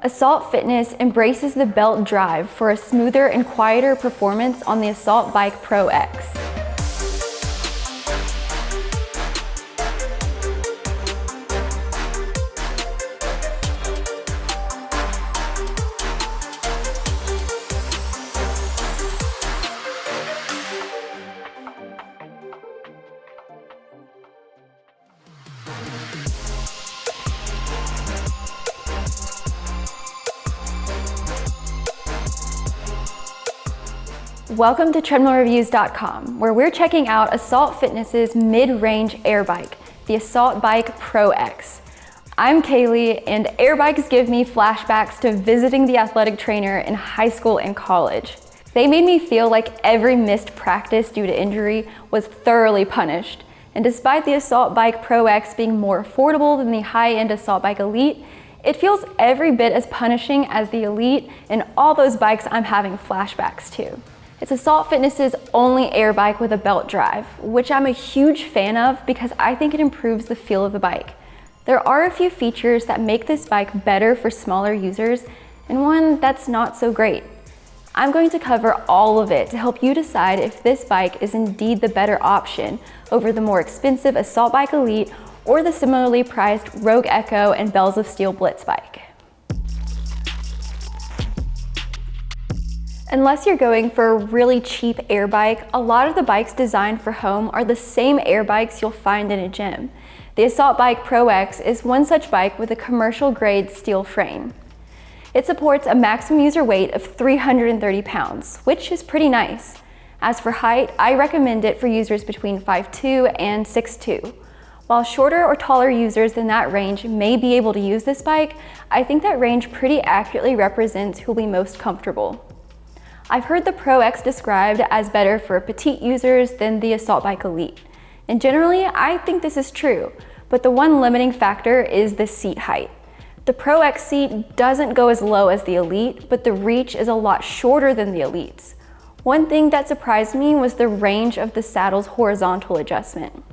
Assault Fitness embraces the belt drive for a smoother and quieter performance on the AssaultBike Pro X. Welcome to treadmillreviews.com, where we're checking out Assault Fitness's mid-range air bike, the AssaultBike Pro X. I'm Kaylee, and air bikes give me flashbacks to visiting the athletic trainer in high school and college. They made me feel like every missed practice due to injury was thoroughly punished. And despite the AssaultBike Pro X being more affordable than the high-end AssaultBike Elite, it feels every bit as punishing as the Elite and all those bikes I'm having flashbacks to. It's Assault Fitness's only air bike with a belt drive, which I'm a huge fan of because I think it improves the feel of the bike. There are a few features that make this bike better for smaller users, and one that's not so great. I'm going to cover all of it to help you decide if this bike is indeed the better option over the more expensive AssaultBike Elite or the similarly priced Rogue Echo and Bells of Steel Blitz bike. Unless you're going for a really cheap air bike, a lot of the bikes designed for home are the same air bikes you'll find in a gym. The AssaultBike Pro X is one such bike with a commercial-grade steel frame. It supports a maximum user weight of 330 pounds, which is pretty nice. As for height, I recommend it for users between 5'2" and 6'2". While shorter or taller users than that range may be able to use this bike, I think that range pretty accurately represents who'll be most comfortable. I've heard the Pro X described as better for petite users than the AssaultBike Elite. And generally, I think this is true, but the one limiting factor is the seat height. The Pro X seat doesn't go as low as the Elite, but the reach is a lot shorter than the Elite's. One thing that surprised me was the range of the saddle's horizontal adjustment.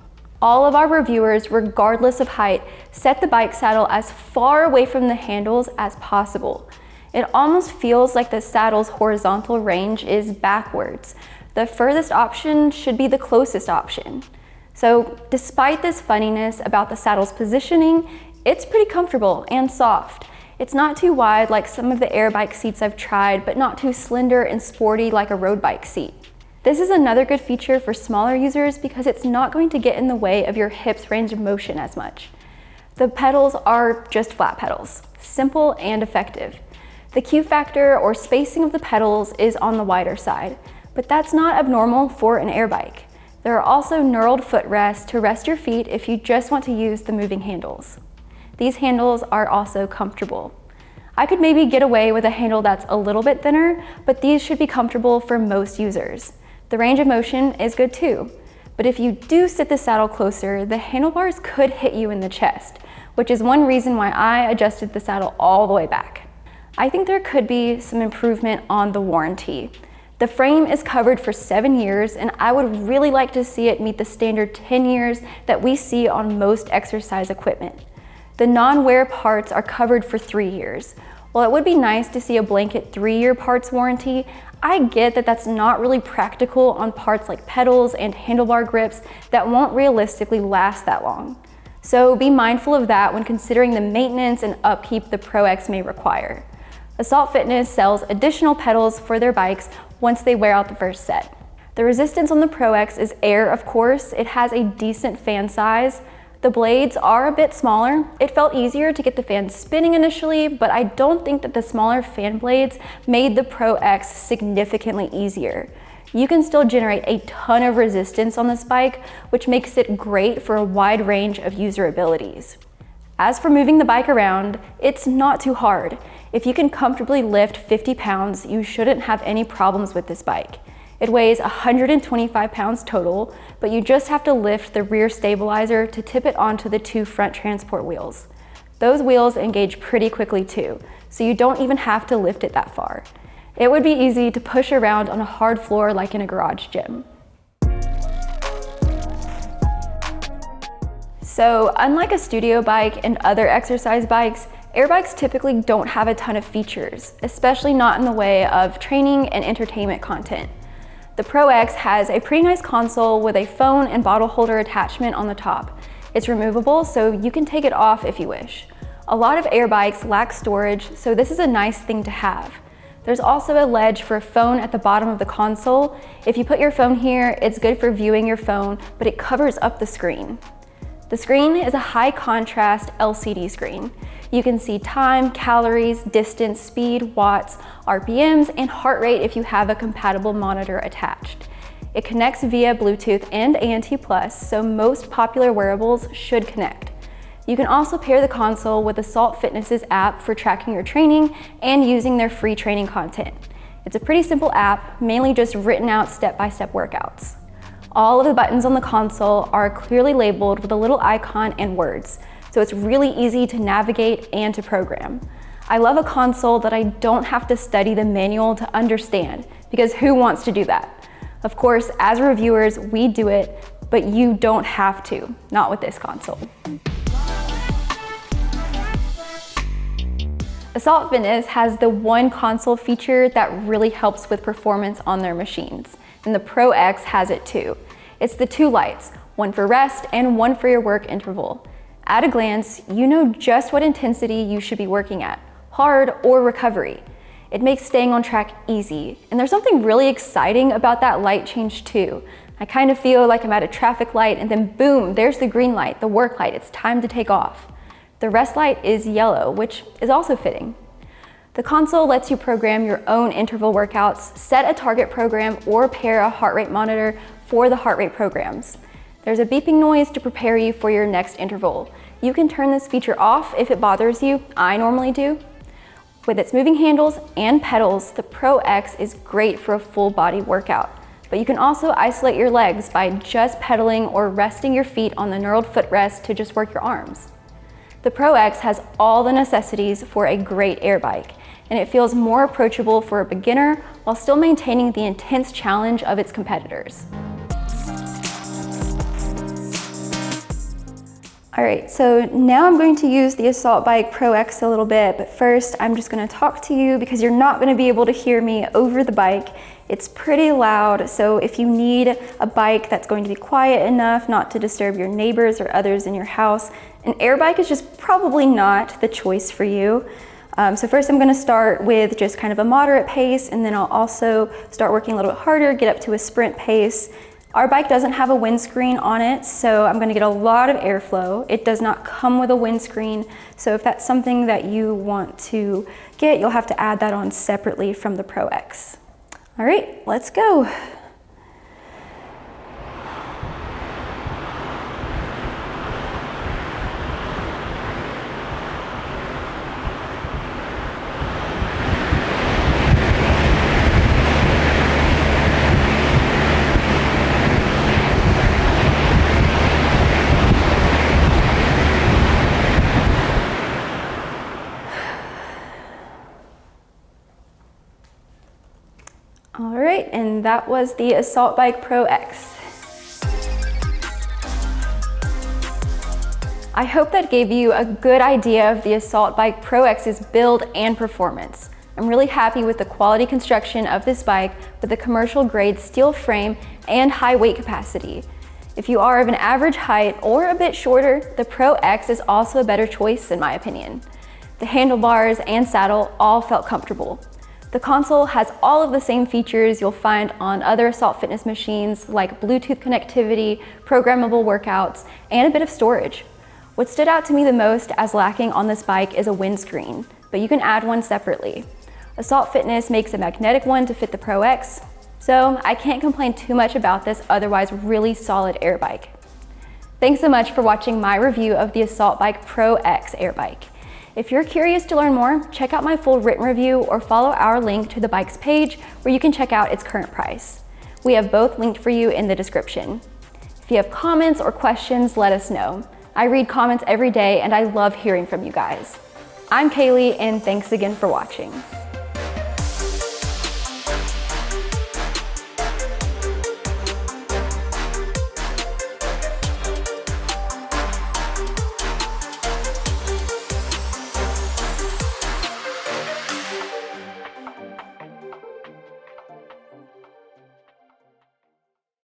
All of our reviewers, regardless of height, set the bike saddle as far away from the handles as possible. It almost feels like the saddle's horizontal range is backwards. The furthest option should be the closest option. So despite this funniness about the saddle's positioning, it's pretty comfortable and soft. It's not too wide like some of the air bike seats I've tried, but not too slender and sporty like a road bike seat. This is another good feature for smaller users because it's not going to get in the way of your hips' range of motion as much. The pedals are just flat pedals, simple and effective. The Q factor or spacing of the pedals is on the wider side, but that's not abnormal for an air bike. There are also knurled footrests to rest your feet if you just want to use the moving handles. These handles are also comfortable. I could maybe get away with a handle that's a little bit thinner, but these should be comfortable for most users. The range of motion is good too, but if you do sit the saddle closer, the handlebars could hit you in the chest, which is one reason why I adjusted the saddle all the way back. I think there could be some improvement on the warranty. The frame is covered for 7 years, and I would really like to see it meet the standard 10 years that we see on most exercise equipment. The non-wear parts are covered for 3 years. While it would be nice to see a blanket 3-year parts warranty, I get that that's not really practical on parts like pedals and handlebar grips that won't realistically last that long. So be mindful of that when considering the maintenance and upkeep the Pro X may require. Assault Fitness sells additional pedals for their bikes once they wear out the first set. The resistance on the Pro X is air, of course. It has a decent fan size. The blades are a bit smaller. It felt easier to get the fan spinning initially, but I don't think that the smaller fan blades made the Pro X significantly easier. You can still generate a ton of resistance on this bike, which makes it great for a wide range of user abilities. As for moving the bike around, it's not too hard. If you can comfortably lift 50 pounds, you shouldn't have any problems with this bike. It weighs 125 pounds total, but you just have to lift the rear stabilizer to tip it onto the 2 front transport wheels. Those wheels engage pretty quickly too, so you don't even have to lift it that far. It would be easy to push around on a hard floor like in a garage gym. So unlike a studio bike and other exercise bikes, Airbikes typically don't have a ton of features, especially not in the way of training and entertainment content. The Pro X has a pretty nice console with a phone and bottle holder attachment on the top. It's removable, so you can take it off if you wish. A lot of airbikes lack storage, so this is a nice thing to have. There's also a ledge for a phone at the bottom of the console. If you put your phone here, it's good for viewing your phone, but it covers up the screen. The screen is a high contrast LCD screen. You can see time, calories, distance, speed, watts, RPMs, and heart rate if you have a compatible monitor attached. It connects via Bluetooth and ANT+, so most popular wearables should connect. You can also pair the console with Assault Fitness's app for tracking your training and using their free training content. It's a pretty simple app, mainly just written out step-by-step workouts. All of the buttons on the console are clearly labeled with a little icon and words, so it's really easy to navigate and to program. I love a console that I don't have to study the manual to understand, because who wants to do that? Of course, as reviewers, we do it, but you don't have to, not with this console. Assault Fitness has the one console feature that really helps with performance on their machines, and the Pro X has it too. It's the two lights, one for rest and one for your work interval. At a glance, you know just what intensity you should be working at, hard or recovery. It makes staying on track easy, and there's something really exciting about that light change too. I kind of feel like I'm at a traffic light and then boom, there's the green light, the work light, it's time to take off. The rest light is yellow, which is also fitting. The console lets you program your own interval workouts, set a target program, or pair a heart rate monitor for the heart rate programs. There's a beeping noise to prepare you for your next interval. You can turn this feature off if it bothers you. I normally do. With its moving handles and pedals, the Pro X is great for a full body workout. But you can also isolate your legs by just pedaling or resting your feet on the knurled footrest to just work your arms. The Pro X has all the necessities for a great air bike, and it feels more approachable for a beginner while still maintaining the intense challenge of its competitors. All right, so now I'm going to use the AssaultBike Pro X a little bit, but first I'm just gonna talk to you because you're not gonna be able to hear me over the bike. It's pretty loud, so if you need a bike that's going to be quiet enough not to disturb your neighbors or others in your house, an air bike is just probably not the choice for you. So first I'm gonna start with just kind of a moderate pace, and then I'll also start working a little bit harder, get up to a sprint pace. Our bike doesn't have a windscreen on it, so I'm gonna get a lot of airflow. It does not come with a windscreen, so if that's something that you want to get, you'll have to add that on separately from the Pro X. All right, let's go. All right, and that was the AssaultBike Pro X. I hope that gave you a good idea of the AssaultBike Pro X's build and performance. I'm really happy with the quality construction of this bike with the commercial grade steel frame and high weight capacity. If you are of an average height or a bit shorter, the Pro X is also a better choice in my opinion. The handlebars and saddle all felt comfortable. The console has all of the same features you'll find on other Assault Fitness machines like Bluetooth connectivity, programmable workouts, and a bit of storage. What stood out to me the most as lacking on this bike is a windscreen, but you can add one separately. Assault Fitness makes a magnetic one to fit the Pro X, so I can't complain too much about this otherwise really solid air bike. Thanks so much for watching my review of the AssaultBike Pro X air bike. If you're curious to learn more, check out my full written review or follow our link to the bike's page where you can check out its current price. We have both linked for you in the description. If you have comments or questions, let us know. I read comments every day and I love hearing from you guys. I'm Kaylee and thanks again for watching.